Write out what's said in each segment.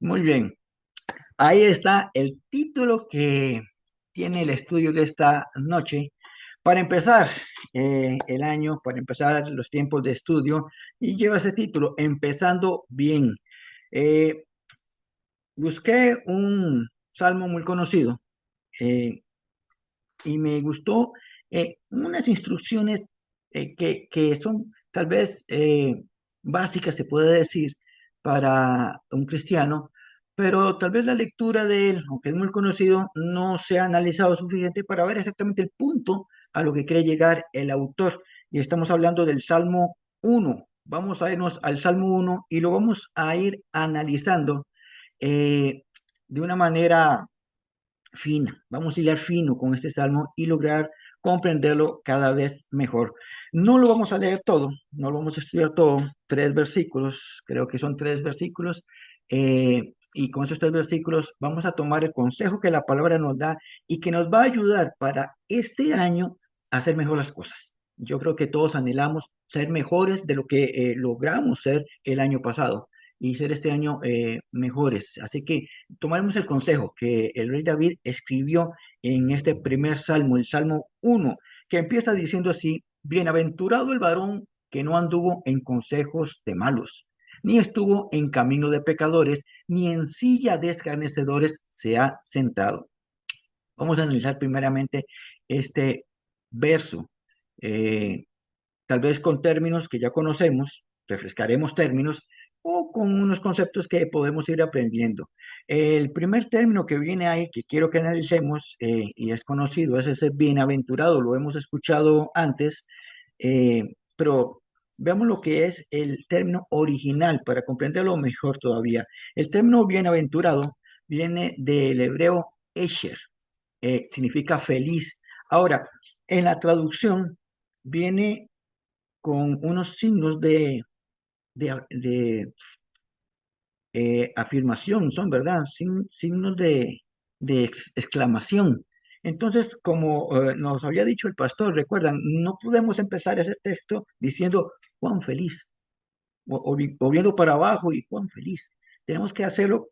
Muy bien, ahí está el título que tiene el estudio de esta noche. Para empezar el año, para empezar los tiempos de estudio, y lleva ese título, Empezando Bien. Eh, Busqué un salmo muy conocido eh, y me gustó unas instrucciones que son tal vez básicas, se puede decir, para un cristiano, pero tal vez la lectura de él, aunque es muy conocido, no se ha analizado suficiente para ver exactamente el punto a lo que quiere llegar el autor. Y estamos hablando del Salmo 1. Vamos a irnos al Salmo 1 y lo vamos a ir analizando eh, de una manera fina. Vamos a hilar fino con este salmo y lograr comprenderlo cada vez mejor. No lo vamos a leer todo, no lo vamos a estudiar todo, tres versículos, creo que son tres versículos, y con esos tres versículos vamos a tomar el consejo que la palabra nos da y que nos va a ayudar para este año a hacer mejor las cosas. Yo creo que todos anhelamos ser mejores de lo que logramos ser el año pasado y ser este año mejores. Así que tomaremos el consejo que el rey David escribió en este primer salmo, el Salmo 1, que empieza diciendo así: Bienaventurado el varón que no anduvo en consejos de malos, ni estuvo en camino de pecadores, ni en silla de escarnecedores se ha sentado. Vamos a analizar primeramente este verso. Eh, Tal vez con términos que ya conocemos, refrescaremos términos o con unos conceptos que podemos ir aprendiendo. El primer término que viene ahí, que quiero que analicemos, y es conocido, es ese bienaventurado, lo hemos escuchado antes, pero veamos lo que es el término original para comprenderlo mejor todavía. El término bienaventurado viene del hebreo Esher, significa feliz. Ahora, en la traducción viene con unos signos de afirmación, son, ¿verdad? Signos de exclamación. Entonces, como nos había dicho el pastor, recuerdan, no podemos empezar ese texto diciendo Juan feliz, o viendo para abajo y Juan feliz. Tenemos que hacerlo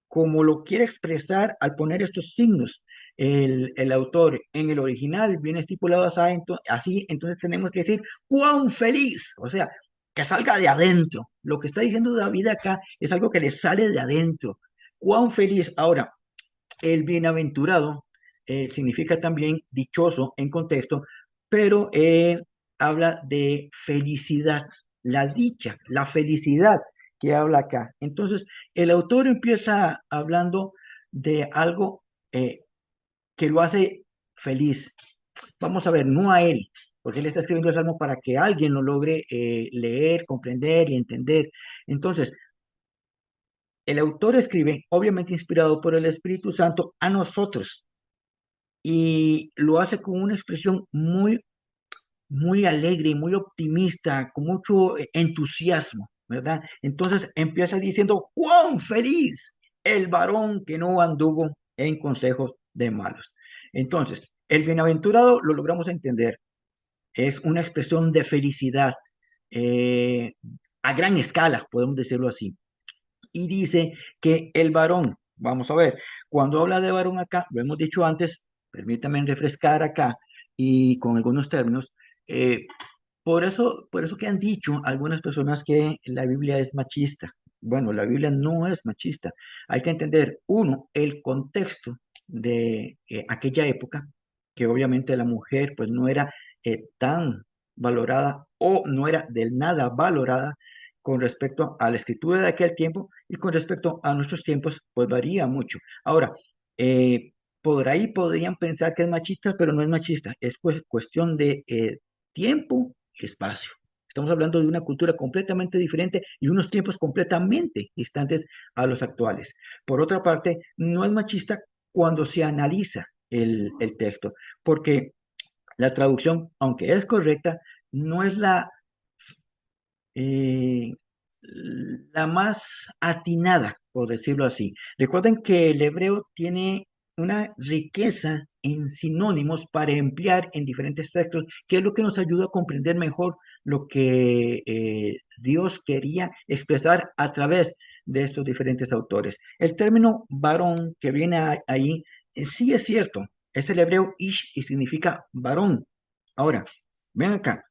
como lo quiere expresar al poner estos signos. El autor en el original viene estipulado así, entonces tenemos que decir Juan feliz, o sea, que salga de adentro. Lo que está diciendo David acá es algo que le sale de adentro. Juan feliz. Ahora, el bienaventurado significa también dichoso en contexto, pero habla de felicidad, la dicha, la felicidad que habla acá. Entonces, el autor empieza hablando de algo que lo hace feliz. Vamos a ver, no a él, porque él está escribiendo el salmo para que alguien lo logre leer, comprender y entender. Entonces, el autor escribe, obviamente inspirado por el Espíritu Santo, a nosotros y lo hace con una expresión muy alegre y muy optimista, con mucho entusiasmo, ¿verdad? Entonces empieza diciendo, ¡cuán feliz el varón que no anduvo en consejos de malos! Entonces, el bienaventurado lo logramos entender, es una expresión de felicidad eh, a gran escala, podemos decirlo así. Y dice que el varón, vamos a ver, cuando habla de varón acá, lo hemos dicho antes, permítame refrescar acá y con algunos términos, eh, por eso que han dicho algunas personas que la Biblia es machista. Bueno, la Biblia no es machista. Hay que entender, uno, el contexto de aquella época, que obviamente la mujer pues no era tan valorada o no era del nada valorada con respecto a la escritura de aquel tiempo y con respecto a nuestros tiempos, pues varía mucho. Ahora, eh, por ahí podrían pensar que es machista, pero no es machista, es cuestión de tiempo y espacio. Estamos hablando de una cultura completamente diferente y unos tiempos completamente distantes a los actuales. Por otra parte, no es machista cuando se analiza el texto, porque la traducción, aunque es correcta, no es eh, la más atinada, por decirlo así. Recuerden que el hebreo tiene una riqueza en sinónimos para emplear en diferentes textos, que es lo que nos ayuda a comprender mejor lo que Dios quería expresar a través de estos diferentes autores. El término varón que viene ahí, sí es cierto, es el hebreo ish y significa varón. Ahora, ven acá,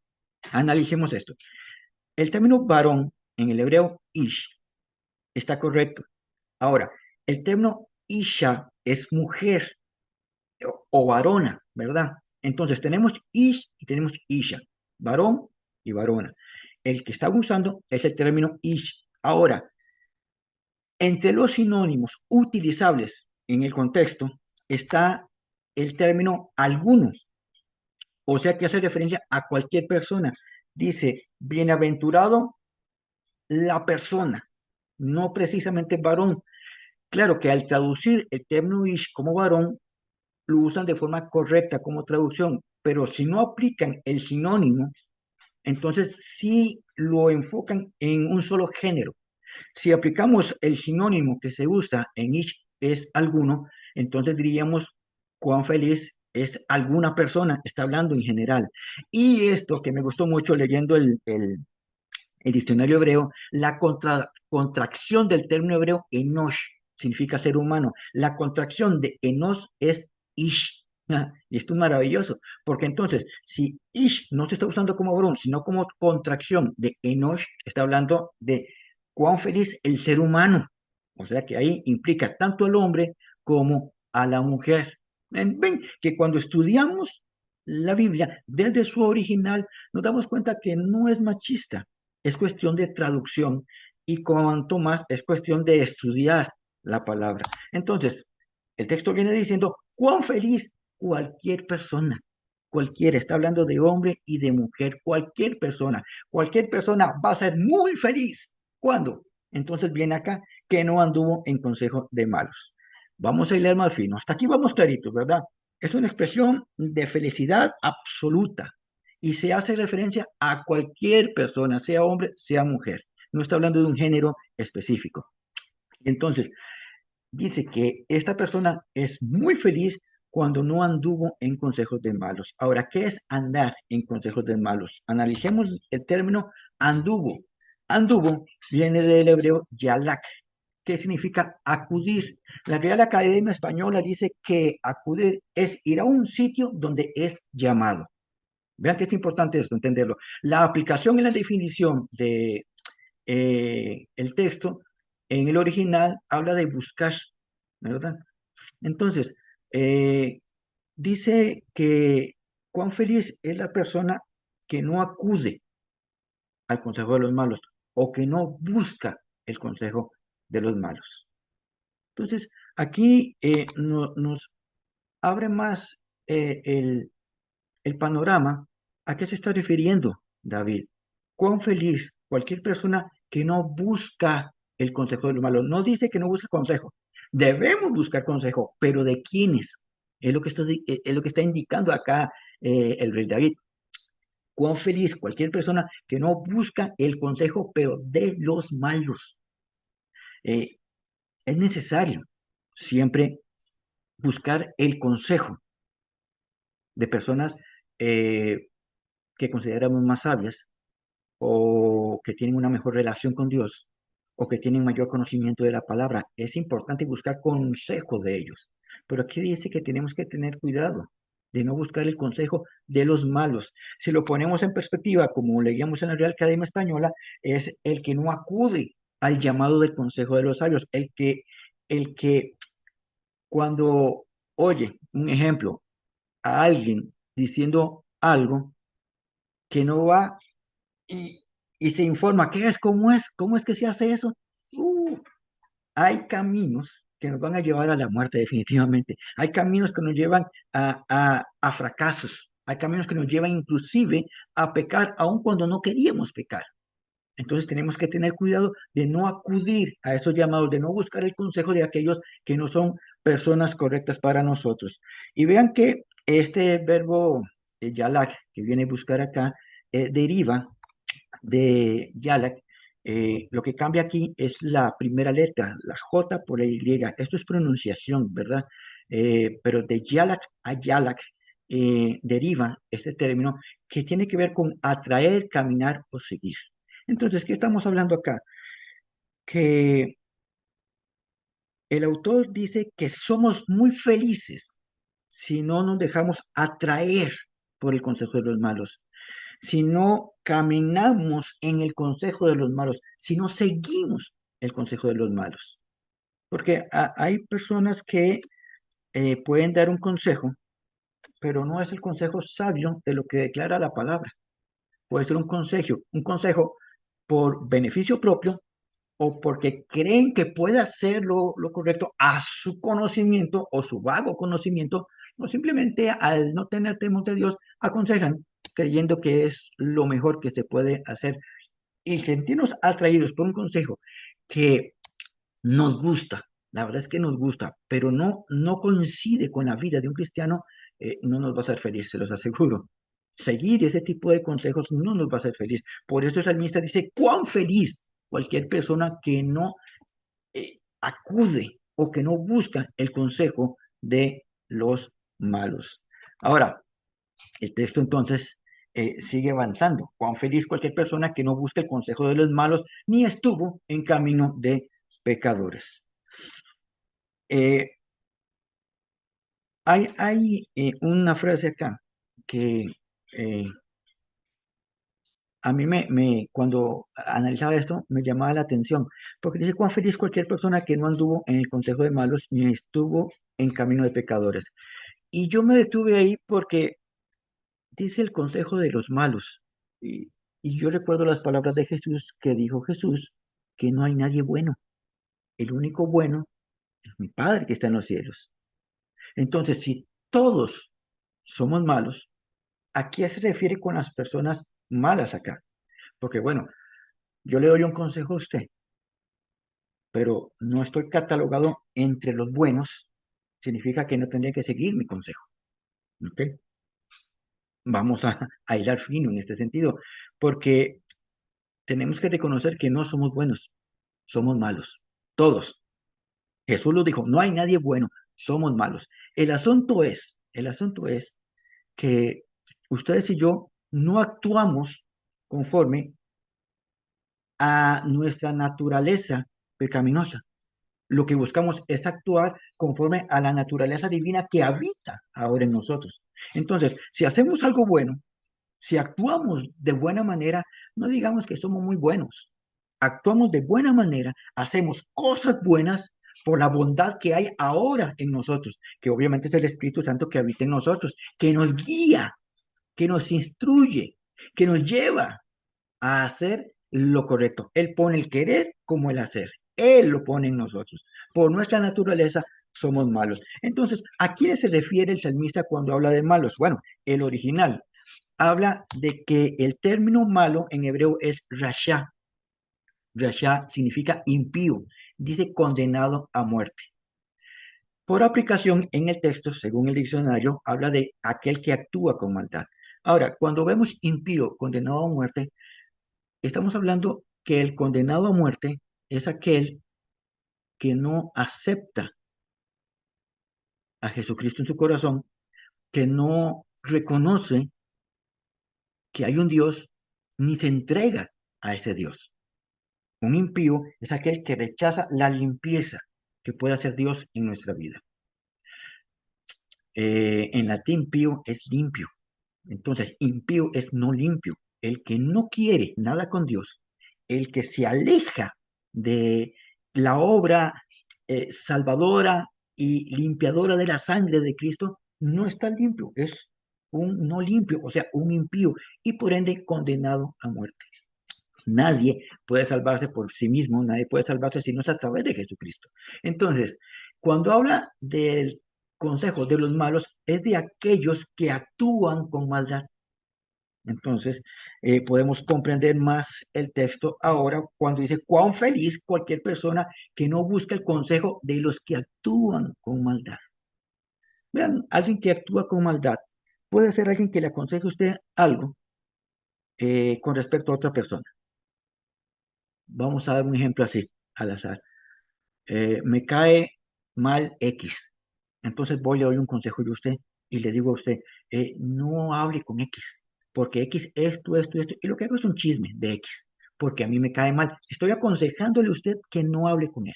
analicemos esto. El término varón en el hebreo ish está correcto. Ahora, el término isha es mujer o varona, ¿verdad? Entonces tenemos ish y tenemos isha, varón y varona. El que está usando es el término ish. Ahora, entre los sinónimos utilizables en el contexto está el término alguno, o sea que hace referencia a cualquier persona. Dice, bienaventurado la persona, no precisamente varón. Claro que al traducir el término ish como varón, lo usan de forma correcta como traducción, pero si no aplican el sinónimo, entonces sí lo enfocan en un solo género. Si aplicamos el sinónimo que se usa en each es alguno, entonces diríamos cuán feliz es alguna persona, está hablando en general. Y esto que me gustó mucho leyendo el diccionario hebreo, la contracción del término hebreo enosh significa ser humano. La contracción de enos es ish. Y esto es maravilloso, porque entonces, si ish no se está usando como varón, sino como contracción de enosh, está hablando de cuán feliz el ser humano. O sea que ahí implica tanto al hombre como a la mujer. Ven que cuando estudiamos la Biblia desde su original, nos damos cuenta que no es machista, es cuestión de traducción y cuanto más es cuestión de estudiar la palabra. Entonces, el texto viene diciendo, cuán feliz cualquier persona, cualquiera, está hablando de hombre y de mujer, cualquier persona va a ser muy feliz. ¿Cuándo? Entonces viene acá que no anduvo en consejo de malos. Vamos a leer más fino. Hasta aquí vamos claritos, ¿verdad? Es una expresión de felicidad absoluta y se hace referencia a cualquier persona, sea hombre, sea mujer. No está hablando de un género específico. Entonces, dice que esta persona es muy feliz cuando no anduvo en consejos de malos. Ahora, ¿qué es andar en consejos de malos? Analicemos el término anduvo. Anduvo viene del hebreo yalak, que significa acudir. La Real Academia Española dice que acudir es ir a un sitio donde es llamado. Vean que es importante esto, entenderlo. La aplicación y la definición de el texto en el original habla de buscar, ¿verdad? Entonces, eh, dice que cuán feliz es la persona que no acude al consejo de los malos o que no busca el consejo de los malos. Entonces, aquí nos abre más el panorama. ¿A qué se está refiriendo David? ¿Cuán feliz cualquier persona que no busca el consejo de los malos? No dice que no busque consejo. Debemos buscar consejo, pero ¿de quiénes? Es lo que está indicando acá el rey David. ¿Cuán feliz cualquier persona que no busca el consejo, pero de los malos? Eh, es necesario siempre buscar el consejo de personas eh, que consideramos más sabias o que tienen una mejor relación con Dios o que tienen mayor conocimiento de la palabra. Es importante buscar consejo de ellos. Pero aquí dice que tenemos que tener cuidado de no buscar el consejo de los malos. Si lo ponemos en perspectiva, como leíamos en la Real Academia Española, es el que no acude al llamado del consejo de los sabios, el que cuando oye, un ejemplo, a alguien diciendo algo que no va y, y se informa qué es, cómo es que se hace eso. Uh, hay caminos que nos van a llevar a la muerte definitivamente. Hay caminos que nos llevan a fracasos. Hay caminos que nos llevan inclusive a pecar aun cuando no queríamos pecar. Entonces tenemos que tener cuidado de no acudir a esos llamados, de no buscar el consejo de aquellos que no son personas correctas para nosotros. Y vean que este verbo yalak que viene a buscar acá deriva de Yalak, lo que cambia aquí es la primera letra, la J por la Y. Esto es pronunciación, ¿verdad? Pero de Yalak a Yalak deriva este término que tiene que ver con atraer, caminar o seguir. Entonces, ¿qué estamos hablando acá? Que el autor dice que somos muy felices si no nos dejamos atraer por el consejo de los malos, si no caminamos en el consejo de los malos, si no seguimos el consejo de los malos. Porque hay personas que pueden dar un consejo, pero no es el consejo sabio de lo que declara la palabra. Puede ser un consejo por beneficio propio o porque creen que puede hacer lo correcto a su conocimiento o su vago conocimiento, o simplemente al no tener temor de Dios, aconsejan creyendo que es lo mejor que se puede hacer y sentirnos atraídos por un consejo que nos gusta, la verdad es que nos gusta, pero no coincide con la vida de un cristiano, no nos va a hacer feliz, se los aseguro. Seguir ese tipo de consejos no nos va a hacer feliz. Por eso el salmista dice, cuán feliz cualquier persona que no acude o que no busca el consejo de los malos. Ahora, el texto entonces sigue avanzando. Cuán feliz cualquier persona que no busque el consejo de los malos ni estuvo en camino de pecadores. Eh, hay una frase acá que eh, a mí cuando analizaba esto, me llamaba la atención, porque dice, cuán feliz cualquier persona que no anduvo en el consejo de malos ni estuvo en camino de pecadores. Y yo me detuve ahí porque dice el consejo de los malos. Y, y yo recuerdo las palabras de Jesús que dijo Jesús, que no hay nadie bueno. El único bueno es mi Padre que está en los cielos. Entonces, si todos somos malos, ¿a qué se refiere con las personas malas acá? Porque bueno, yo le doy un consejo a usted, pero no estoy catalogado entre los buenos, significa que no tendría que seguir mi consejo. ¿Ok? Vamos a hilar fino en este sentido, porque tenemos que reconocer que no somos buenos, somos malos, todos. Jesús lo dijo, no hay nadie bueno, somos malos. El asunto es que ustedes y yo no actuamos conforme a nuestra naturaleza pecaminosa. Lo que buscamos es actuar conforme a la naturaleza divina que habita ahora en nosotros. Entonces, si hacemos algo bueno, si actuamos de buena manera, no digamos que somos muy buenos. Actuamos de buena manera, hacemos cosas buenas por la bondad que hay ahora en nosotros, que obviamente es el Espíritu Santo que habita en nosotros, que nos guía, que nos instruye, que nos lleva a hacer lo correcto. Él pone el querer como el hacer. Él lo pone en nosotros. Por nuestra naturaleza somos malos. Entonces, ¿a quién se refiere el salmista cuando habla de malos? Bueno, el original habla de que el término malo en hebreo es rasha. Rasha significa impío. Dice condenado a muerte. Por aplicación en el texto, según el diccionario, habla de aquel que actúa con maldad. Ahora, cuando vemos impío, condenado a muerte, estamos hablando que el condenado a muerte es aquel que no acepta a Jesucristo en su corazón, que no reconoce que hay un Dios, ni se entrega a ese Dios. Un impío es aquel que rechaza la limpieza que puede hacer Dios en nuestra vida. En latín, pío es limpio. Entonces, impío es no limpio. El que no quiere nada con Dios, el que se aleja de la obra salvadora y limpiadora de la sangre de Cristo, no está limpio, es un no limpio, o sea, un impío y por ende condenado a muerte. Nadie puede salvarse por sí mismo, nadie puede salvarse si no es a través de Jesucristo. Entonces, cuando habla del consejo de los malos, es de aquellos que actúan con maldad. Entonces, podemos comprender más el texto ahora cuando dice, cuán feliz cualquier persona que no busca el consejo de los que actúan con maldad. Vean, alguien que actúa con maldad puede ser alguien que le aconseje a usted algo con respecto a otra persona. Vamos a dar un ejemplo así, al azar. Me cae mal X. Entonces voy, le doy un consejo de usted y le digo a usted, no hable con X, porque X esto, y lo que hago es un chisme de X, porque a mí me cae mal. Estoy aconsejándole a usted que no hable con él.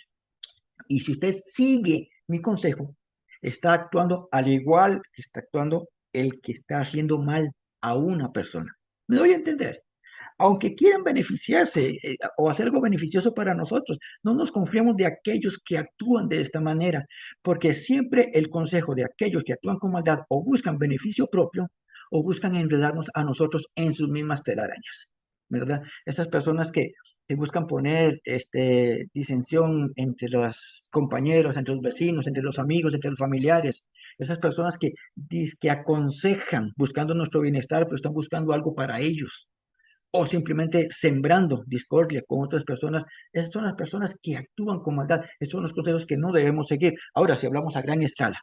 Y si usted sigue mi consejo, está actuando al igual que está actuando el que está haciendo mal a una persona. ¿Me doy a entender? Aunque quieran beneficiarse o hacer algo beneficioso para nosotros, no nos confiemos de aquellos que actúan de esta manera, porque siempre el consejo de aquellos que actúan con maldad o buscan beneficio propio o buscan enredarnos a nosotros en sus mismas telarañas, ¿verdad? Esas personas que buscan poner disensión entre los compañeros, entre los vecinos, entre los amigos, entre los familiares, esas personas que aconsejan buscando nuestro bienestar, pero están buscando algo para ellos o simplemente sembrando discordia con otras personas. Esas son las personas que actúan con maldad. Esos son los consejos que no debemos seguir. Ahora, si hablamos a gran escala,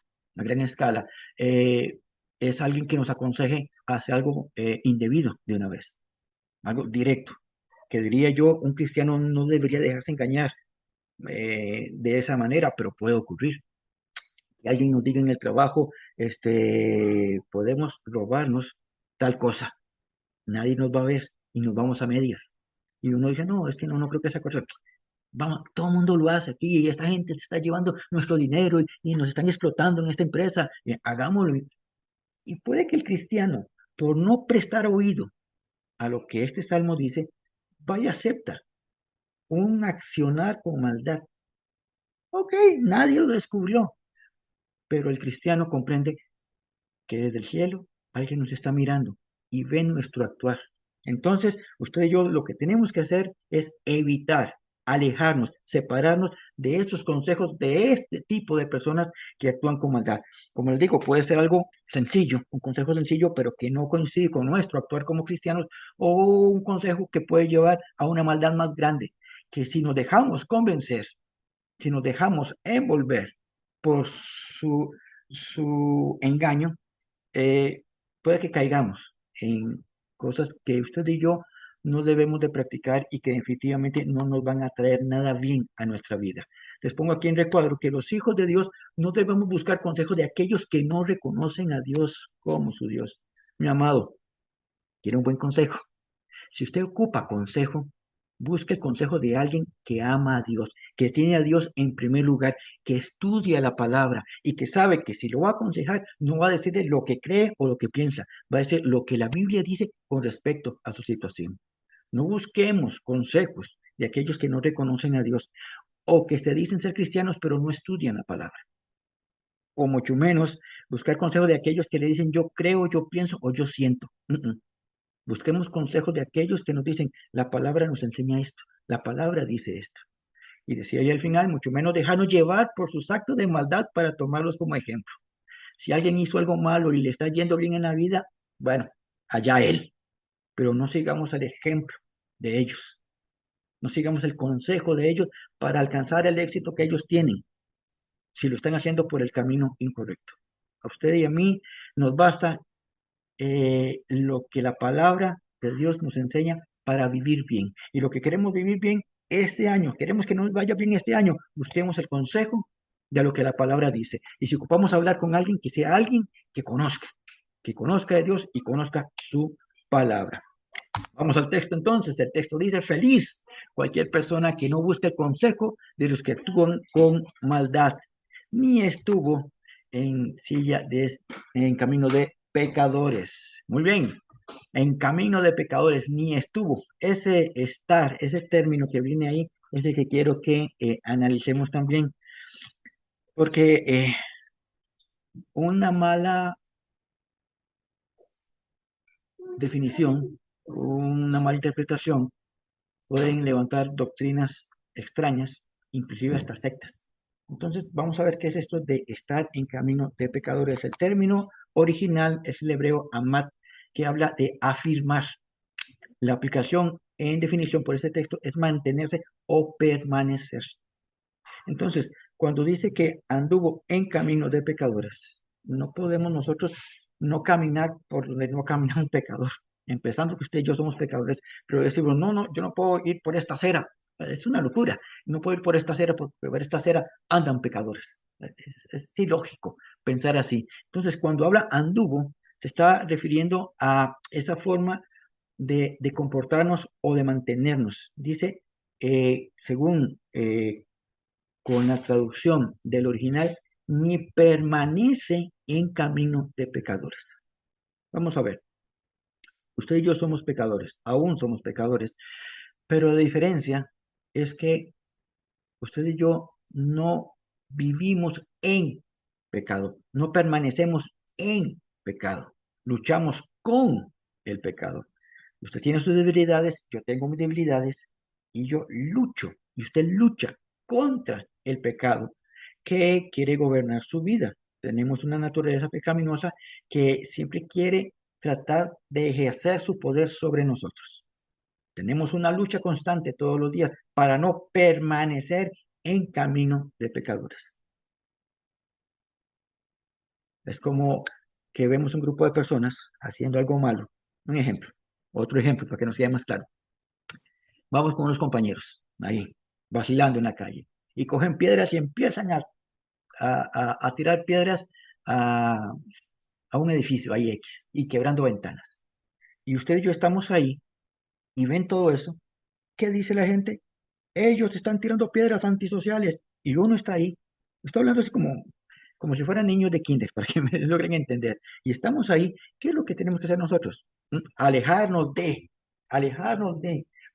es alguien que nos aconseje hacer algo indebido de una vez, algo directo, que diría yo, un cristiano no debería dejarse engañar de esa manera, pero puede ocurrir. Que alguien nos diga en el trabajo, podemos robarnos tal cosa, nadie nos va a ver y nos vamos a medias. Y uno dice, no, es que no, no creo que sea cosa. Vamos, todo el mundo lo hace aquí y esta gente se está llevando nuestro dinero y nos están explotando en esta empresa. Hagámoslo. Y puede que el cristiano, por no prestar oído a lo que este salmo dice, vaya acepta un accionar con maldad. Ok, nadie lo descubrió, pero el cristiano comprende que desde el cielo alguien nos está mirando y ve nuestro actuar. Entonces, usted y yo lo que tenemos que hacer es evitar, alejarnos, separarnos de estos consejos de este tipo de personas que actúan con maldad. Como les digo, puede ser algo sencillo, un consejo sencillo, pero que no coincide con nuestro actuar como cristianos, o un consejo que puede llevar a una maldad más grande, que si nos dejamos convencer, si nos dejamos envolver por su engaño, eh, puede que caigamos en cosas que usted y yo no debemos de practicar y que definitivamente no nos van a traer nada bien a nuestra vida. Les pongo aquí en recuadro que los hijos de Dios no debemos buscar consejos de aquellos que no reconocen a Dios como su Dios. Mi amado, ¿quiere un buen consejo? Si usted ocupa consejo, busque el consejo de alguien que ama a Dios, que tiene a Dios en primer lugar, que estudia la palabra y que sabe que si lo va a aconsejar, no va a decirle lo que cree o lo que piensa, va a decir lo que la Biblia dice con respecto a su situación. No busquemos consejos de aquellos que no reconocen a Dios o que se dicen ser cristianos pero no estudian la palabra. O mucho menos buscar consejos de aquellos que le dicen yo creo, yo pienso o yo siento. Busquemos consejos de aquellos que nos dicen, la palabra nos enseña esto, la palabra dice esto. Y decía ahí al final, mucho menos dejarnos llevar por sus actos de maldad para tomarlos como ejemplo. Si alguien hizo algo malo y le está yendo bien en la vida, bueno, allá él, pero no sigamos el ejemplo de ellos, no sigamos el consejo de ellos para alcanzar el éxito que ellos tienen, si lo están haciendo por el camino incorrecto. A usted y a mí nos basta lo que la palabra de Dios nos enseña para vivir bien. Y lo que queremos vivir bien este año, queremos que nos vaya bien este año, busquemos el consejo de lo que la palabra dice. Y si ocupamos hablar con alguien, que sea alguien que conozca de Dios y conozca su palabra. Vamos al texto entonces. El texto dice, feliz cualquier persona que no busque el consejo de los que actúan con maldad, ni estuvo en en camino de pecadores. Muy bien, en camino de pecadores, ni estuvo. Ese estar, ese término que viene ahí, es el que quiero que analicemos también, porque una mala definición, una mala interpretación, pueden levantar doctrinas extrañas, inclusive hasta sectas. Entonces, vamos a ver qué es esto de estar en camino de pecadores. El término original es el hebreo amat, que habla de afirmar. La aplicación en definición por este texto es mantenerse o permanecer. Entonces, cuando dice que anduvo en camino de pecadores, no podemos nosotros no caminar por donde no camina un pecador. Empezando que usted y yo somos pecadores, pero decimos, no, no, yo no puedo ir por esta acera. Es una locura. No puedo ir por esta acera porque por esta acera andan pecadores. Es ilógico pensar así. Entonces, cuando habla anduvo, se está refiriendo a esa forma de comportarnos o de mantenernos. Dice, según con la traducción del original, ni permanece en camino de pecadores. Vamos a ver, usted y yo somos pecadores, aún somos pecadores, pero la diferencia es que usted y yo no vivimos en pecado, no permanecemos en pecado, luchamos con el pecado. Usted tiene sus debilidades, yo tengo mis debilidades y yo lucho y usted lucha contra el pecado que quiere gobernar su vida. Tenemos una naturaleza pecaminosa que siempre quiere tratar de ejercer su poder sobre nosotros. Tenemos una lucha constante todos los días para no permanecer en camino de pecadores. Es como que vemos un grupo de personas haciendo algo malo. Un ejemplo, otro ejemplo para que nos quede más claro. Vamos con unos compañeros ahí, vacilando en la calle, y cogen piedras y empiezan a tirar piedras a, a un edificio, ahí X, y quebrando ventanas. Y usted y yo estamos ahí y ven todo eso. ¿Qué dice la gente? Ellos están tirando piedras antisociales y uno está ahí. Estoy hablando así como si fueran niños de kinder, para que me logren entender. Y estamos ahí. ¿Qué es lo que tenemos que hacer nosotros? Alejarnos de,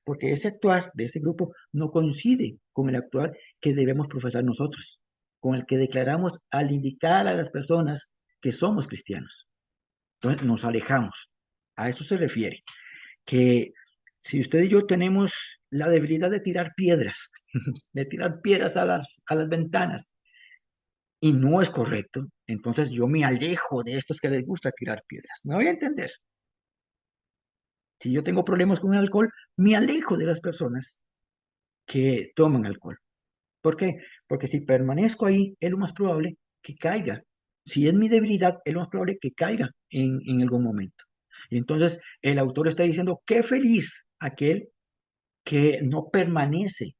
porque ese actuar de ese grupo no coincide con el actuar que debemos profesar nosotros, con el que declaramos al indicar a las personas que somos cristianos. Entonces nos alejamos. A eso se refiere que si usted y yo tenemos la debilidad de tirar piedras, de tirar piedras a las ventanas, y no es correcto, entonces yo me alejo de estos que les gusta tirar piedras. ¿Me voy a entender? Si yo tengo problemas con el alcohol, me alejo de las personas que toman alcohol. ¿Por qué? Porque si permanezco ahí, es lo más probable que caiga. Si es mi debilidad, es lo más probable que caiga en algún momento. Y entonces el autor está diciendo, qué feliz aquel que no permanece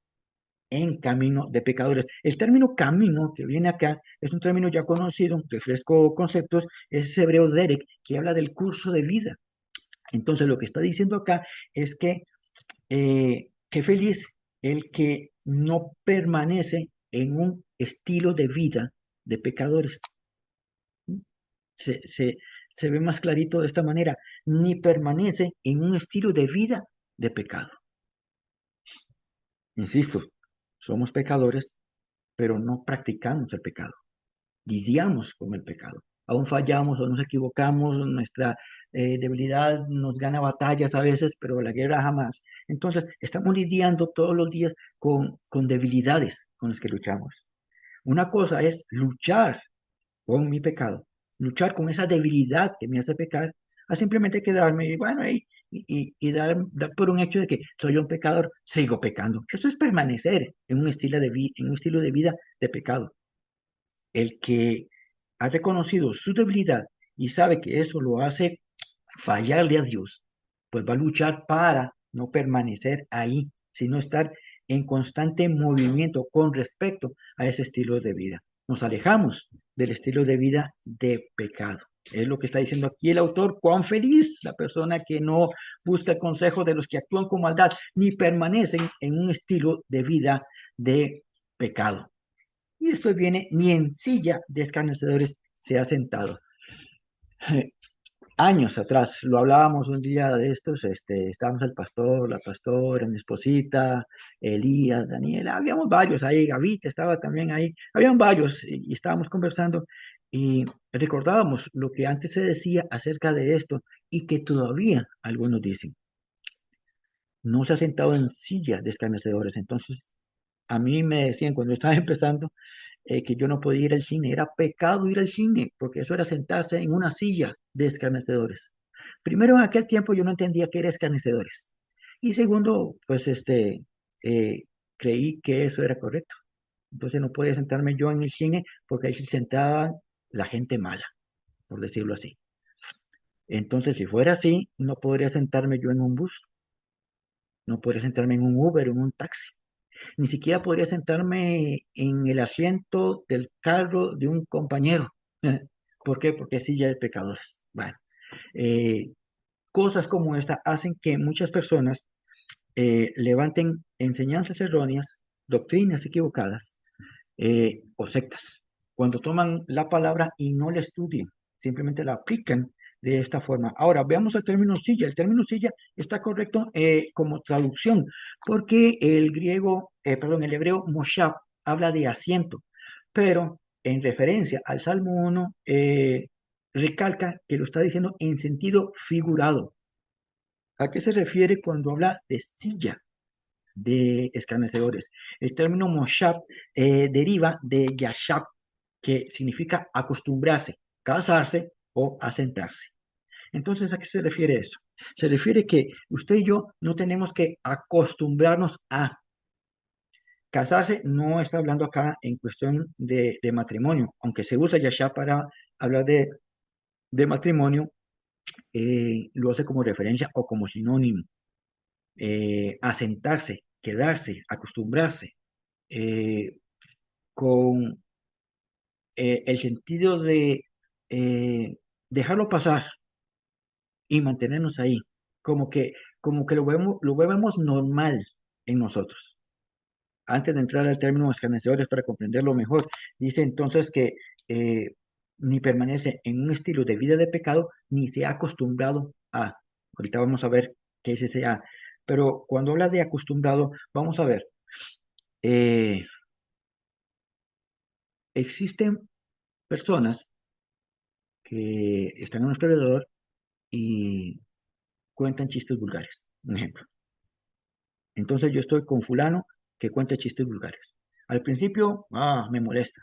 en camino de pecadores. El término camino que viene acá es un término ya conocido, refresco conceptos, es ese hebreo derek, que habla del curso de vida. Entonces lo que está diciendo acá es que qué feliz el que no permanece en un estilo de vida de pecadores. Se, se, se ve más clarito de esta manera, ni permanece en un estilo de vida de pecado. Insisto, somos pecadores, pero no practicamos el pecado, lidiamos con el pecado. Aún fallamos o nos equivocamos, nuestra debilidad nos gana batallas a veces, pero la guerra jamás. Entonces, estamos lidiando todos los días con debilidades con las que luchamos. Una cosa es luchar con mi pecado, luchar con esa debilidad que me hace pecar, a simplemente quedarme y bueno, y dar por un hecho de que soy un pecador, sigo pecando. Eso es permanecer en un en un estilo de vida de pecado. El que ha reconocido su debilidad y sabe que eso lo hace fallarle a Dios, pues va a luchar para no permanecer ahí, sino estar en constante movimiento con respecto a ese estilo de vida. Nos alejamos del estilo de vida de pecado. Es lo que está diciendo aquí el autor. Cuán feliz la persona que no busca el consejo de los que actúan con maldad, ni permanecen en un estilo de vida de pecado. Y después viene, ni en silla de escarnecedores se ha sentado. Años atrás, lo hablábamos un día de estos, estábamos el pastor, la pastora, mi esposita, Elías, Daniela, habíamos varios ahí, Gavita estaba también ahí, habían varios y estábamos conversando y recordábamos lo que antes se decía acerca de esto y que todavía algunos dicen, no se ha sentado en silla de escarnecedores. Entonces, a mí me decían cuando estaba empezando, que yo no podía ir al cine. Era pecado ir al cine, porque eso era sentarse en una silla de escarnecedores. Primero, en aquel tiempo yo no entendía qué era escarnecedores. Y segundo, pues eh, creí que eso era correcto. Entonces no podía sentarme yo en el cine porque ahí se sentaba la gente mala, por decirlo así. Entonces, si fuera así, no podría sentarme yo en un bus, no podría sentarme en un Uber, en un taxi. Ni siquiera podría sentarme en el asiento del carro de un compañero. ¿Por qué? Porque sí ya hay pecadores. Bueno, eh, cosas como esta hacen que muchas personas levanten enseñanzas erróneas, doctrinas equivocadas, o sectas, cuando toman la palabra y no la estudian, simplemente la aplican de esta forma. Ahora, veamos el término silla. El término silla está correcto como traducción, porque el griego, perdón, el hebreo moshab habla de asiento, pero en referencia al Salmo 1, recalca que lo está diciendo en sentido figurado. ¿A qué se refiere cuando habla de silla de escarnecedores? El término moshab deriva de yashab, que significa acostumbrarse, casarse o asentarse. Entonces, ¿a qué se refiere eso? Se refiere que usted y yo no tenemos que acostumbrarnos a casarse. No está hablando acá en cuestión de matrimonio, aunque se usa yashab para hablar de matrimonio, lo hace como referencia o como sinónimo. Asentarse, quedarse, acostumbrarse, eh, con el sentido de dejarlo pasar y mantenernos ahí, como que, como que lo vemos normal en nosotros. Antes de entrar al término escarnecedores para comprenderlo mejor, dice entonces que ni permanece en un estilo de vida de pecado, ni se ha acostumbrado a. Ahorita vamos a ver qué es ese a. Pero cuando habla de acostumbrado, vamos a ver, eh, existen personas que están a nuestro alrededor y cuentan chistes vulgares, un ejemplo. Entonces yo estoy con fulano que cuenta chistes vulgares. Al principio, me molesta,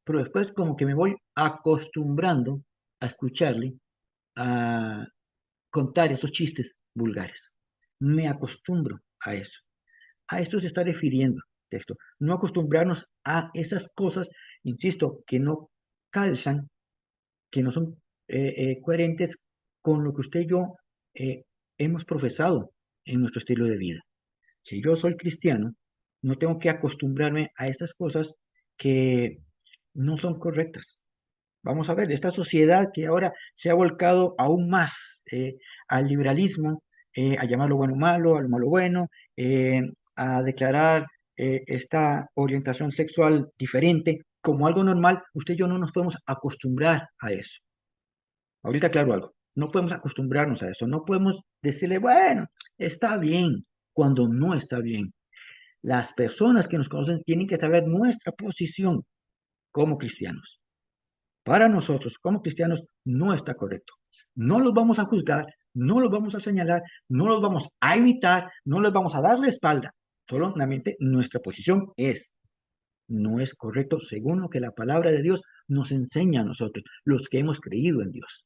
pero después como que me voy acostumbrando a escucharle, a contar esos chistes vulgares. Me acostumbro a eso. A esto se está refiriendo el texto. No acostumbrarnos a esas cosas, insisto, que no calzan, que no son coherentes con lo que usted y yo hemos profesado en nuestro estilo de vida. Si yo soy cristiano, no tengo que acostumbrarme a estas cosas que no son correctas. Vamos a ver, esta sociedad que ahora se ha volcado aún más al liberalismo, a llamar lo bueno malo, a lo malo bueno, a declarar esta orientación sexual diferente como algo normal, usted y yo no nos podemos acostumbrar a eso. Ahorita claro algo, no podemos acostumbrarnos a eso, no podemos decirle, bueno, está bien, cuando no está bien. Las personas que nos conocen tienen que saber nuestra posición como cristianos. Para nosotros, como cristianos, no está correcto. No los vamos a juzgar, no los vamos a señalar, no los vamos a evitar, no les vamos a dar la espalda. Solamente nuestra posición no es correcto según lo que la palabra de Dios nos enseña a nosotros, los que hemos creído en Dios.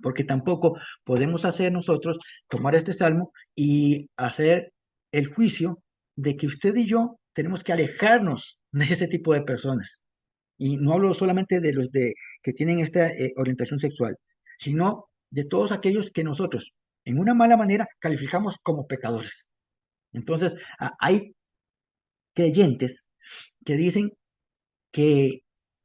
Porque tampoco podemos hacer nosotros, tomar este salmo y hacer el juicio de que usted y yo tenemos que alejarnos de ese tipo de personas. Y no hablo solamente de los que tienen esta orientación sexual, sino de todos aquellos que nosotros, en una mala manera, calificamos como pecadores. Entonces, hay creyentes que dicen que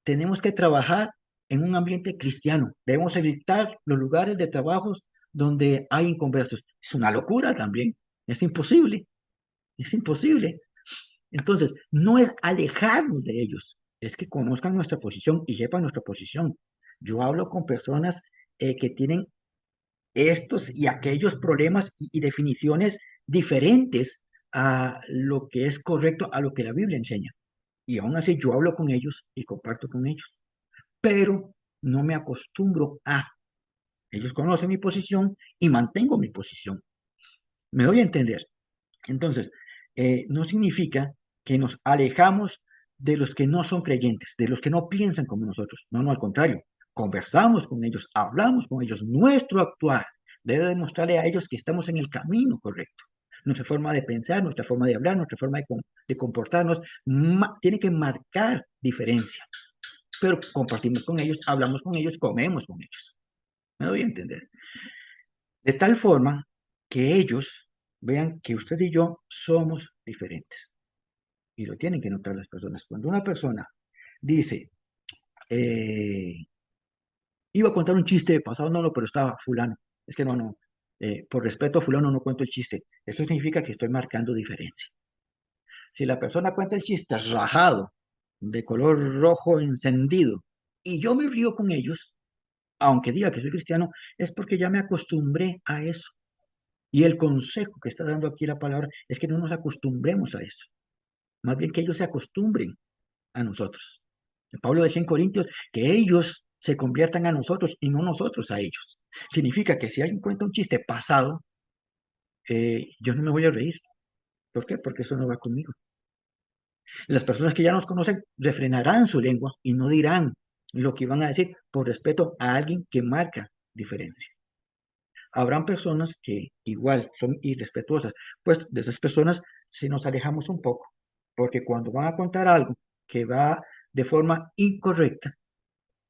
tenemos que trabajar en un ambiente cristiano. Debemos evitar los lugares de trabajos donde hay inconversos. Es una locura también. Es imposible. Es imposible. Entonces, no es alejarnos de ellos, es que conozcan nuestra posición y sepan nuestra posición. Yo hablo con personas que tienen estos y aquellos problemas y definiciones diferentes a lo que es correcto, a lo que la Biblia enseña. Y aún así yo hablo con ellos y comparto con ellos, pero no me acostumbro a. Ellos conocen mi posición y mantengo mi posición. Me doy a entender. Entonces, no significa que nos alejamos de los que no son creyentes, de los que no piensan como nosotros. No, no, al contrario. Conversamos con ellos, hablamos con ellos. Nuestro actuar debe demostrarle a ellos que estamos en el camino correcto. Nuestra forma de pensar, nuestra forma de hablar, nuestra forma de comportarnos, tiene que marcar diferencia. Pero compartimos con ellos, hablamos con ellos, comemos con ellos. Me doy a entender. De tal forma que ellos vean que usted y yo somos diferentes. Y lo tienen que notar las personas. Cuando una persona dice, eh, iba a contar un chiste pasado, no, no, pero estaba fulano. Es que no, no. Por respeto a fulano no cuento el chiste. Eso significa que estoy marcando diferencia. Si la persona cuenta el chiste rajado de color rojo encendido, y yo me río con ellos, aunque diga que soy cristiano, es porque ya me acostumbré a eso. Y el consejo que está dando aquí la palabra es que no nos acostumbremos a eso, más bien que ellos se acostumbren a nosotros. Pablo decía en Corintios que ellos se conviertan a nosotros y no nosotros a ellos. Significa que si alguien cuenta un chiste pasado, yo no me voy a reír. ¿Por qué? Porque eso no va conmigo. Las personas que ya nos conocen refrenarán su lengua y no dirán lo que iban a decir por respeto a alguien que marca diferencia. Habrán personas que igual son irrespetuosas, pues de esas personas si nos alejamos un poco, porque cuando van a contar algo que va de forma incorrecta,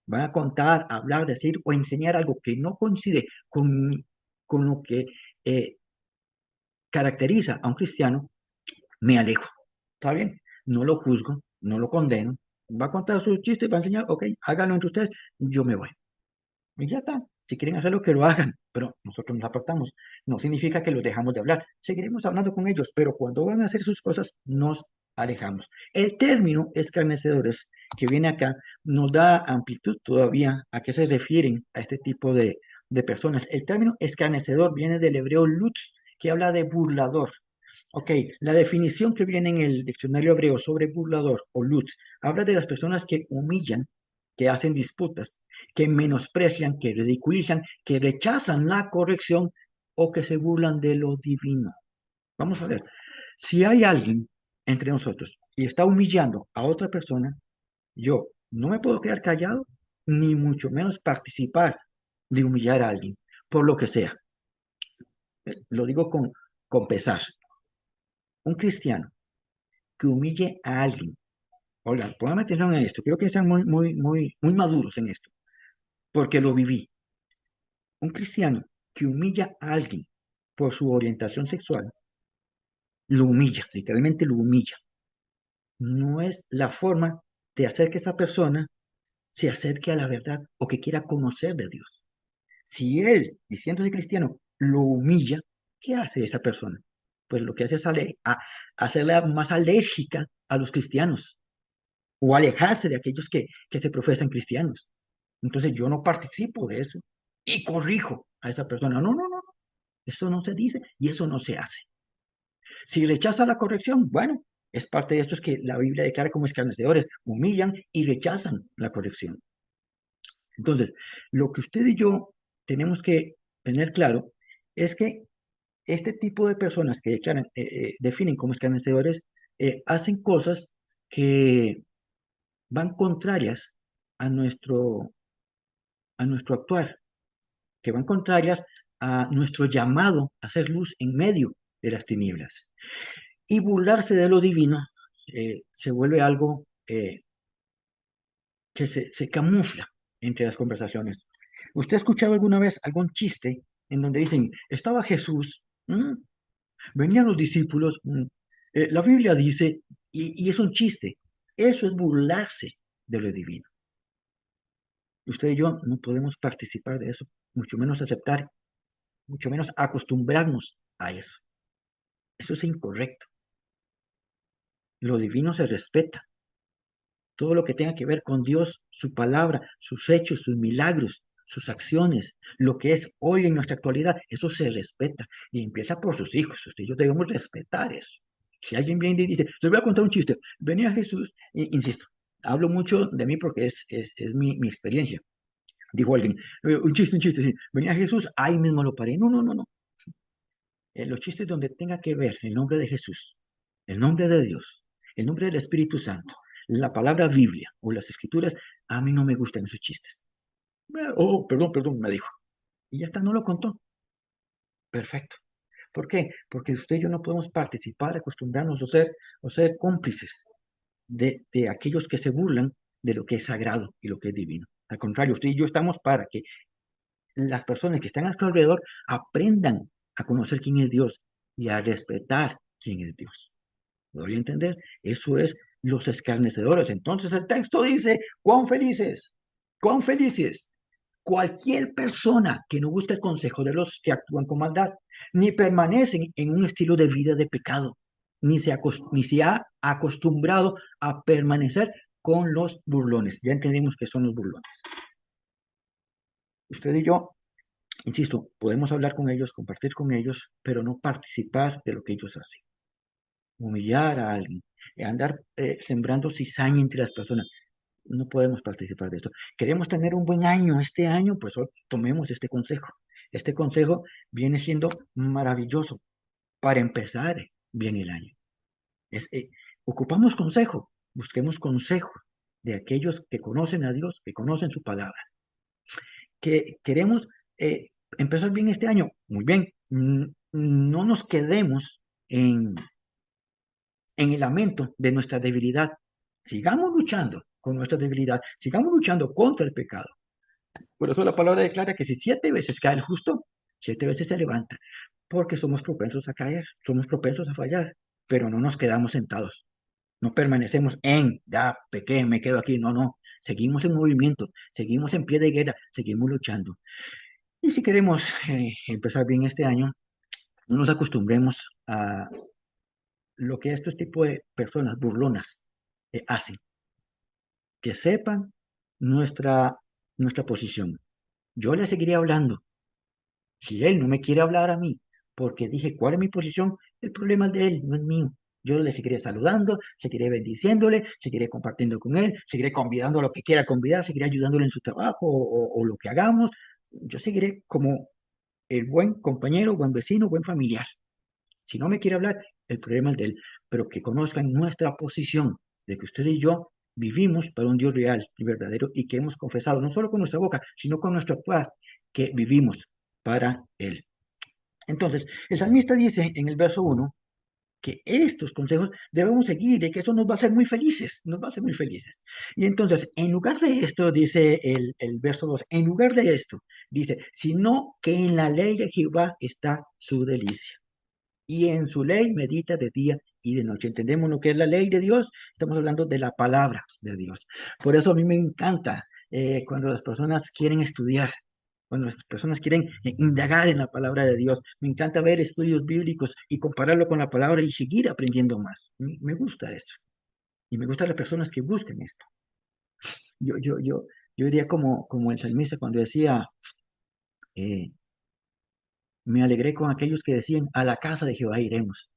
van a contar, hablar, decir o enseñar algo que no coincide con lo que eh, caracteriza a un cristiano, me alejo. ¿Está bien? No lo juzgo, no lo condeno. Va a contar sus chistes, va a enseñar, ok, háganlo entre ustedes, yo me voy. Y ya está. Si quieren hacerlo, que lo hagan, pero nosotros nos apartamos. No significa que los dejamos de hablar. Seguiremos hablando con ellos, pero cuando van a hacer sus cosas, nos alejamos. El término escarnecedores que viene acá nos da amplitud todavía a qué se refieren a este tipo de personas. El término escarnecedor viene del hebreo lutz, que habla de burlador. Ok, la definición que viene en el diccionario hebreo sobre burlador o lutz habla de las personas que humillan, que hacen disputas, que menosprecian, que ridiculizan, que rechazan la corrección o que se burlan de lo divino. Vamos a ver, si hay alguien entre nosotros y está humillando a otra persona, yo no me puedo quedar callado, ni mucho menos participar de humillar a alguien, por lo que sea. Lo digo con pesar. Un cristiano que humille a alguien, hola, póngame atención en esto, quiero que sean muy maduros en esto, porque lo viví. Un cristiano que humilla a alguien por su orientación sexual, lo humilla, literalmente lo humilla. No es la forma de hacer que esa persona se acerque a la verdad o que quiera conocer de Dios. Si él, diciéndose cristiano, lo humilla, ¿qué hace esa persona? Pues lo que hace es hacerla más alérgica a los cristianos o alejarse de aquellos que se profesan cristianos. Entonces yo no participo de eso y corrijo a esa persona. No, no, no, eso no se dice y eso no se hace. Si rechaza la corrección, bueno, es parte de estos que la Biblia declara como escarnecedores, humillan y rechazan la corrección. Entonces, lo que usted y yo tenemos que tener claro es que este tipo de personas que declaran, definen como escarnecedores, hacen cosas que van contrarias a nuestro actuar, que van contrarias a nuestro llamado a hacer luz en medio de las tinieblas. Y burlarse de lo divino se vuelve algo que se camufla entre las conversaciones. ¿Usted ha escuchado alguna vez algún chiste en donde dicen, estaba Jesús, venían los discípulos, la Biblia dice, y es un chiste? Eso es burlarse de lo divino. Usted y yo no podemos participar de eso, mucho menos aceptar, mucho menos acostumbrarnos a eso. Eso es incorrecto. Lo divino se respeta. Todo lo que tenga que ver con Dios, su palabra, sus hechos, sus milagros, sus acciones, lo que es hoy en nuestra actualidad, eso se respeta y empieza por sus hijos. Usted y yo debemos respetar eso. Si alguien viene y dice, les voy a contar un chiste, venía Jesús, insisto, hablo mucho de mí porque es mi experiencia. Dijo alguien, un chiste, sí. Venía Jesús, ahí mismo lo paré. No, no, no, no. Los chistes donde tenga que ver el nombre de Jesús, el nombre de Dios, el nombre del Espíritu Santo, la palabra Biblia o las escrituras, a mí no me gustan esos chistes. Oh, perdón, me dijo. Y ya está, no lo contó. Perfecto. ¿Por qué? Porque usted y yo no podemos participar, acostumbrarnos o ser cómplices de aquellos que se burlan de lo que es sagrado y lo que es divino. Al contrario, usted y yo estamos para que las personas que están a nuestro alrededor aprendan a conocer quién es Dios y a respetar quién es Dios. ¿Lo voy a entender? Eso es los escarnecedores. Entonces el texto dice, cuán felices, cualquier persona que no busca el consejo de los que actúan con maldad, ni permanecen en un estilo de vida de pecado, ni se ha acostumbrado a permanecer con los burlones. Ya entendimos que son los burlones. Usted y yo, insisto, podemos hablar con ellos, compartir con ellos, pero no participar de lo que ellos hacen. Humillar a alguien, andar sembrando cizaña entre las personas. No podemos participar de esto. Queremos tener un buen año este año, pues hoy tomemos este consejo. Este consejo viene siendo maravilloso para empezar bien el año. Es, ocupamos consejo, busquemos consejo de aquellos que conocen a Dios, que conocen su palabra, que queremos eh, empezar bien este año. Muy bien, no nos quedemos en el lamento de nuestra debilidad. Sigamos luchando con nuestra debilidad, sigamos luchando contra el pecado. Por eso la palabra declara que si 7 veces cae el justo, 7 veces se levanta, porque somos propensos a caer, somos propensos a fallar, pero no nos quedamos sentados. No permanecemos ya pequé, me quedo aquí. No, no. Seguimos en movimiento, seguimos en pie de guerra, seguimos luchando. Y si queremos empezar bien este año, no nos acostumbremos a lo que estos tipos de personas burlonas hacen. Que sepan nuestra, nuestra posición. Yo le seguiré hablando. Si él no me quiere hablar a mí, porque dije cuál es mi posición, el problema es de él, no es mío. Yo le seguiré saludando, seguiré bendiciéndole, seguiré compartiendo con él, seguiré convidando a lo que quiera convidar, seguiré ayudándole en su trabajo o lo que hagamos. Yo seguiré como el buen compañero, buen vecino, buen familiar. Si no me quiere hablar, el problema es de él, pero que conozcan nuestra posición de que usted y yo vivimos para un Dios real y verdadero y que hemos confesado no solo con nuestra boca, sino con nuestro actuar, que vivimos para él. Entonces, el salmista dice en el verso 1 que estos consejos debemos seguir y que eso nos va a hacer muy felices, nos va a hacer muy felices. Y entonces, en lugar de esto, dice el verso 2, en lugar de esto, dice, sino que en la ley de Jehová está su delicia y en su ley medita de día y de noche. ¿Entendemos lo que es la ley de Dios? Estamos hablando de la palabra de Dios. Por eso a mí me encanta cuando las personas quieren estudiar, cuando las personas quieren indagar en la palabra de Dios. Me encanta ver estudios bíblicos y compararlo con la palabra y seguir aprendiendo más. Me gusta eso. Y me gustan las personas que buscan esto. Yo diría como el salmista cuando decía, eh, me alegré con aquellos que decían, a la casa de Jehová iremos.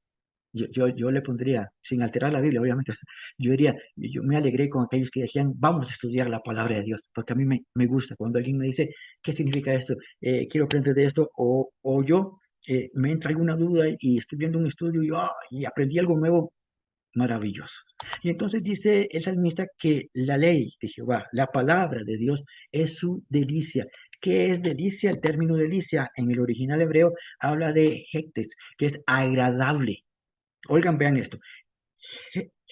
Yo le pondría, sin alterar la Biblia, obviamente, yo diría, yo me alegré con aquellos que decían, vamos a estudiar la palabra de Dios, porque a mí me gusta cuando alguien me dice, ¿qué significa esto? Quiero aprender de esto, o yo me entra alguna duda y estoy viendo un estudio y aprendí algo nuevo, maravilloso. Y entonces dice el salmista que la ley de Jehová, la palabra de Dios, es su delicia. ¿Qué es delicia? El término delicia en el original hebreo habla de hectes, que es agradable. Oigan, vean esto.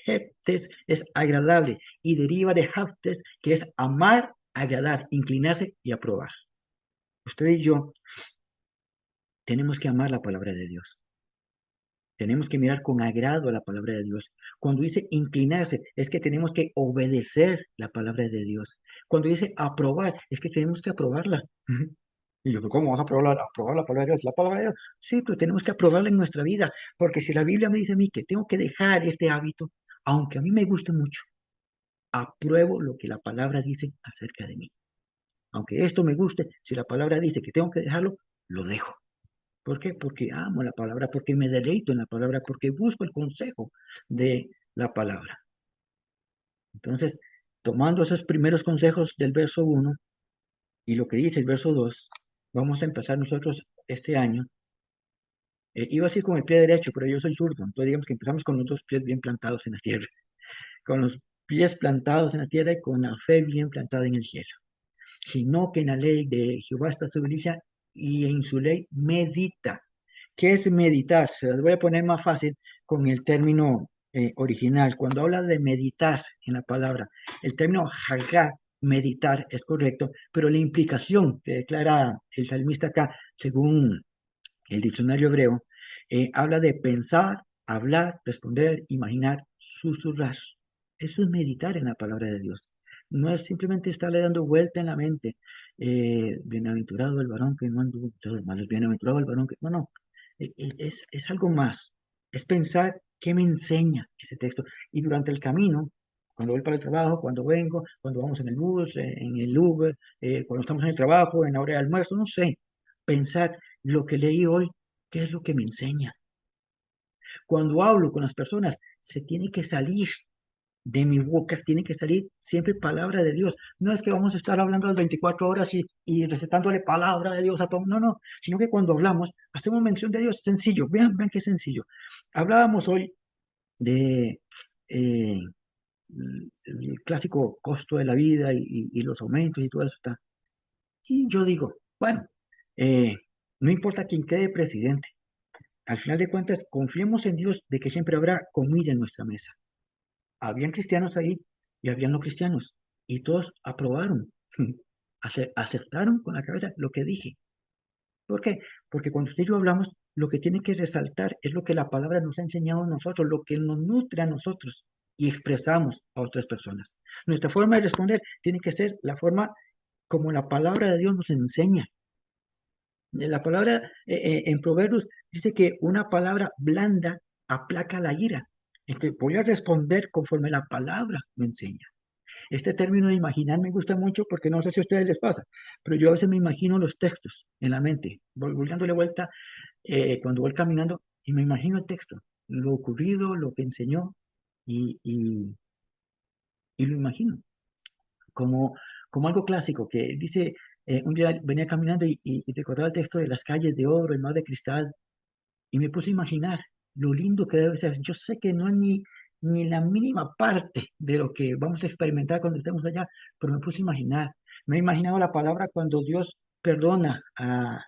Heptes es agradable y deriva de haftes, que es amar, agradar, inclinarse y aprobar. Usted y yo tenemos que amar la palabra de Dios. Tenemos que mirar con agrado a la palabra de Dios. Cuando dice inclinarse, es que tenemos que obedecer la palabra de Dios. Cuando dice aprobar, es que tenemos que aprobarla. Y yo, ¿cómo vas a aprobar la palabra de Dios? La palabra de Dios. Sí, pero tenemos que aprobarla en nuestra vida. Porque si la Biblia me dice a mí que tengo que dejar este hábito, aunque a mí me guste mucho, apruebo lo que la palabra dice acerca de mí. Aunque esto me guste, si la palabra dice que tengo que dejarlo, lo dejo. ¿Por qué? Porque amo la palabra, porque me deleito en la palabra, porque busco el consejo de la palabra. Entonces, tomando esos primeros consejos del verso 1 y lo que dice el verso 2, vamos a empezar nosotros este año. Iba así con el pie derecho, pero yo soy zurdo, entonces digamos que empezamos con los dos pies bien plantados en la tierra, con los pies plantados en la tierra y con la fe bien plantada en el cielo. Sino que en la ley de Jehová está su delicia y en su ley medita. ¿Qué es meditar? Se las voy a poner más fácil con el término original. Cuando habla de meditar en la palabra, el término hagá, meditar, es correcto, pero la implicación que declara el salmista acá, según el diccionario hebreo, habla de pensar, hablar, responder, imaginar, susurrar. Eso es meditar en la palabra de Dios. No es simplemente estarle dando vuelta en la mente. Bienaventurado el varón que no anduvo en cosas malas, bienaventurado el varón que... No, no. Es algo más. Es pensar qué me enseña ese texto. Y durante el camino, Cuando voy para el trabajo, cuando vengo, cuando vamos en el bus, en el Uber, cuando estamos en el trabajo, en la hora de almuerzo, no sé. Pensar lo que leí hoy, qué es lo que me enseña. Cuando hablo con las personas, se tiene que salir de mi boca, tiene que salir siempre palabra de Dios. No es que vamos a estar hablando las 24 horas y recetándole palabra de Dios a todo, no, no, sino que cuando hablamos, hacemos mención de Dios, sencillo, vean, vean qué sencillo. Hablábamos hoy de el clásico costo de la vida y los aumentos y todo eso está. Y yo digo, bueno, eh, no importa quién quede presidente, al final de cuentas, confiemos en Dios de que siempre habrá comida en nuestra mesa. Habían cristianos ahí y habían no cristianos, y todos aprobaron, aceptaron con la cabeza lo que dije. ¿Por qué? Porque cuando usted y yo hablamos, lo que tiene que resaltar es lo que la palabra nos ha enseñado a nosotros, lo que nos nutre a nosotros y expresamos a otras personas. Nuestra forma de responder tiene que ser la forma como la palabra de Dios nos enseña. La palabra en Proverbios dice que una palabra blanda aplaca la ira. Entonces voy a responder conforme la palabra me enseña. Este término de imaginar me gusta mucho porque no sé si a ustedes les pasa, pero yo a veces me imagino los textos en la mente. Voy dándole vuelta cuando voy caminando y me imagino el texto, lo ocurrido, lo que enseñó y, y lo imagino como, como algo clásico que dice, un día venía caminando y recordaba el texto de las calles de oro, el mar de cristal, y me puse a imaginar lo lindo que debe ser. Yo sé que no es ni la mínima parte de lo que vamos a experimentar cuando estemos allá, pero me puse a imaginar. Me he imaginado la palabra cuando Dios perdona a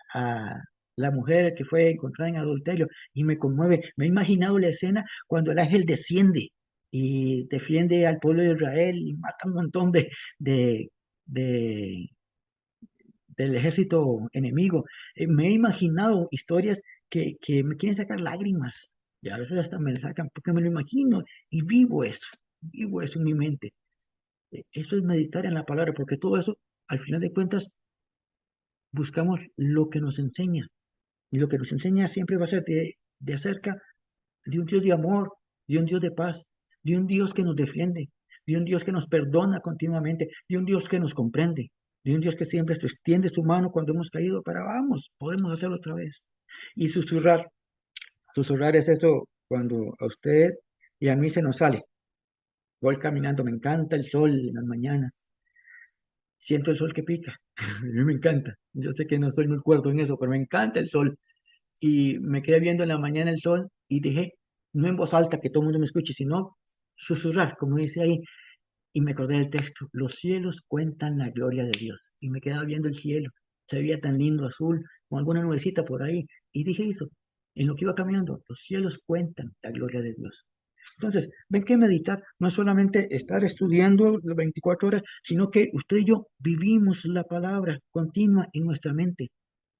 la mujer que fue encontrada en adulterio y me conmueve. Me he imaginado la escena cuando el ángel desciende y defiende al pueblo de Israel y mata un montón de, de del ejército enemigo. Me he imaginado historias que me quieren sacar lágrimas, y a veces hasta me las sacan porque me lo imagino y vivo eso en mi mente. Eso es meditar en la palabra, porque todo eso, al final de cuentas, buscamos lo que nos enseña, y lo que nos enseña siempre va a ser de acerca de un Dios de amor, de un Dios de paz, de un Dios que nos defiende, de un Dios que nos perdona continuamente, de un Dios que nos comprende, de un Dios que siempre se extiende su mano cuando hemos caído para vamos, podemos hacerlo otra vez. Y susurrar, susurrar es eso cuando a usted y a mí se nos sale. Voy caminando, me encanta el sol en las mañanas, siento el sol que pica, a mí me encanta. Yo sé que no soy muy cuerdo en eso, pero me encanta el sol y me quedé viendo en la mañana el sol y dije, no en voz alta que todo el mundo me escuche, sino susurrar, como dice ahí, y me acordé del texto, los cielos cuentan la gloria de Dios, y me quedaba viendo el cielo, se veía tan lindo azul, con alguna nubecita por ahí, y dije eso, en lo que iba caminando, los cielos cuentan la gloria de Dios. Entonces, ven que meditar no es solamente estar estudiando las 24 horas, sino que usted y yo vivimos la palabra continua en nuestra mente.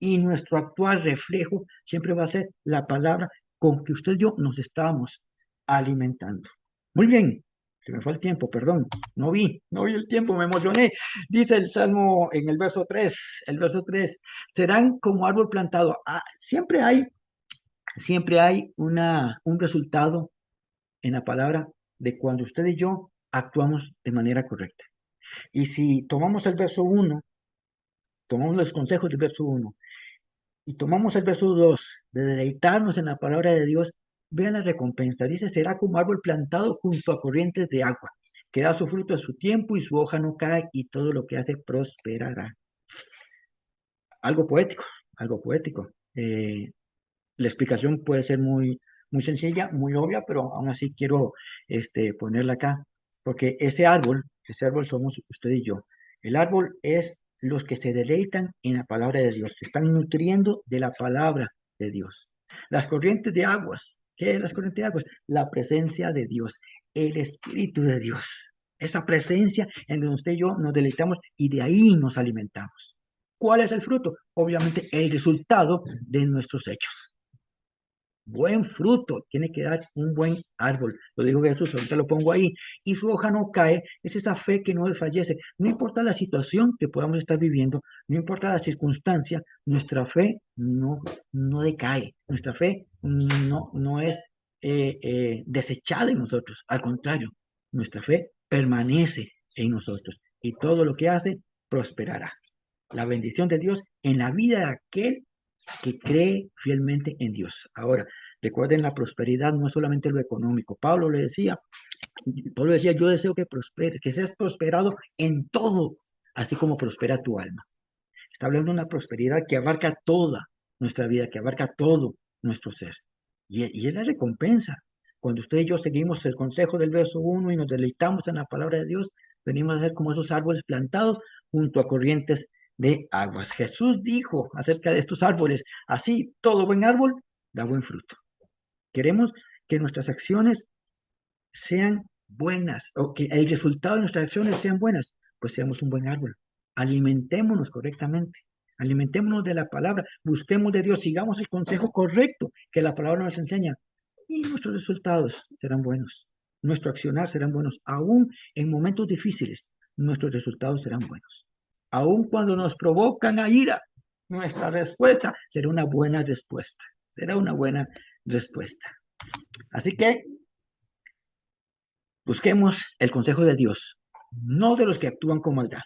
Y nuestro actual reflejo siempre va a ser la palabra con que usted y yo nos estamos alimentando. Muy bien, se me fue el tiempo, perdón, no vi el tiempo, me emocioné. Dice el Salmo en el verso 3 serán como árbol plantado. Siempre hay un resultado en la palabra de cuando usted y yo actuamos de manera correcta. Y si tomamos el verso uno, tomamos los consejos del verso uno y tomamos el verso 2 de deleitarnos en la palabra de Dios, vean la recompensa. Dice, será como árbol plantado junto a corrientes de agua, que da su fruto a su tiempo y su hoja no cae y todo lo que hace prosperará. Algo poético, algo poético. La explicación puede ser muy sencilla, muy obvia, pero aún así quiero ponerla acá, porque ese árbol somos usted y yo. El árbol es los que se deleitan en la palabra de Dios, se están nutriendo de la palabra de Dios. Las corrientes de aguas, ¿qué es las corrientes de aguas? La presencia de Dios, el Espíritu de Dios. Esa presencia en donde usted y yo nos deleitamos y de ahí nos alimentamos. ¿Cuál es el fruto? Obviamente el resultado de nuestros hechos. Buen fruto tiene que dar un buen árbol. Lo dijo Jesús, ahorita lo pongo ahí. Y su hoja no cae, es esa fe que no desfallece. No importa la situación que podamos estar viviendo, no importa la circunstancia, nuestra fe no decae. Nuestra fe no es desechada en nosotros. Al contrario, nuestra fe permanece en nosotros y todo lo que hace prosperará. La bendición de Dios en la vida de aquel que cree fielmente en Dios. Ahora, recuerden, la prosperidad no es solamente lo económico. Pablo decía, yo deseo que prosperes, que seas prosperado en todo, así como prospera tu alma. Está hablando de una prosperidad que abarca toda nuestra vida, que abarca todo nuestro ser. Y es la recompensa. Cuando usted y yo seguimos el consejo del verso 1 y nos deleitamos en la palabra de Dios, venimos a ser como esos árboles plantados junto a corrientes de aguas. Jesús dijo acerca de estos árboles, así todo buen árbol da buen fruto. Queremos que nuestras acciones sean buenas o que el resultado de nuestras acciones sean buenas, pues seamos un buen árbol. Alimentémonos correctamente, alimentémonos de la palabra, busquemos de Dios, sigamos el consejo correcto que la palabra nos enseña y nuestros resultados serán buenos. Nuestro accionar serán buenos, aún en momentos difíciles, nuestros resultados serán buenos. Aún cuando nos provocan a ira, nuestra respuesta será una buena respuesta. Será una buena respuesta. Así que busquemos el consejo de Dios, no de los que actúan con maldad.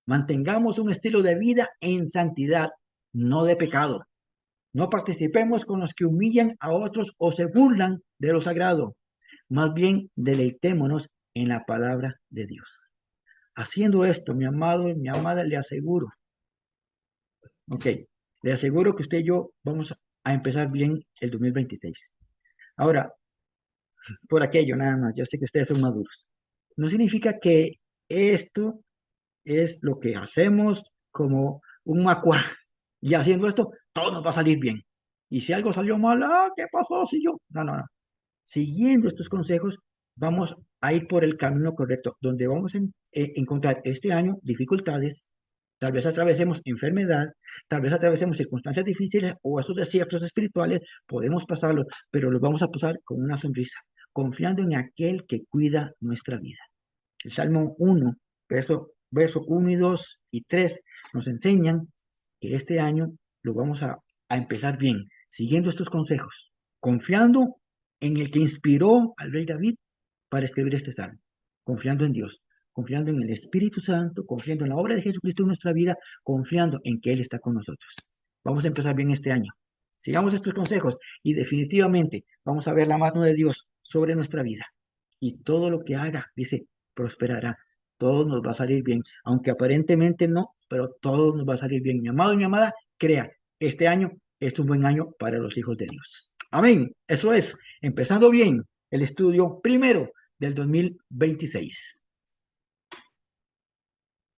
Mantengamos un estilo de vida en santidad, no de pecado. No participemos con los que humillan a otros o se burlan de lo sagrado. Más bien, deleitémonos en la palabra de Dios. Haciendo esto, mi amado y mi amada, ok, le aseguro que usted y yo vamos a empezar bien el 2026. Ahora, por aquello nada más, yo sé que ustedes son maduros. No significa que esto es lo que hacemos como un macua. Y haciendo esto, todo nos va a salir bien. Y si algo salió mal, ¿qué pasó? Si yo. No, no, no. Siguiendo estos consejos, vamos a ir por el camino correcto, donde vamos a encontrar este año dificultades, tal vez atravesemos enfermedad, tal vez atravesemos circunstancias difíciles o esos desiertos espirituales, podemos pasarlos, pero los vamos a pasar con una sonrisa, confiando en aquel que cuida nuestra vida. El Salmo 1, verso 1 y 2 y 3 nos enseñan que este año lo vamos a empezar bien, siguiendo estos consejos, confiando en el que inspiró al rey David para escribir este salmo, confiando en Dios, confiando en el Espíritu Santo, confiando en la obra de Jesucristo en nuestra vida, confiando en que Él está con nosotros. Vamos a empezar bien este año. Sigamos estos consejos y definitivamente vamos a ver la mano de Dios sobre nuestra vida. Y todo lo que haga, dice, prosperará. Todo nos va a salir bien, aunque aparentemente no, pero todo nos va a salir bien. Mi amado y mi amada, crea, este año es un buen año para los hijos de Dios. Amén. Eso es, empezando bien el estudio primero del 2026.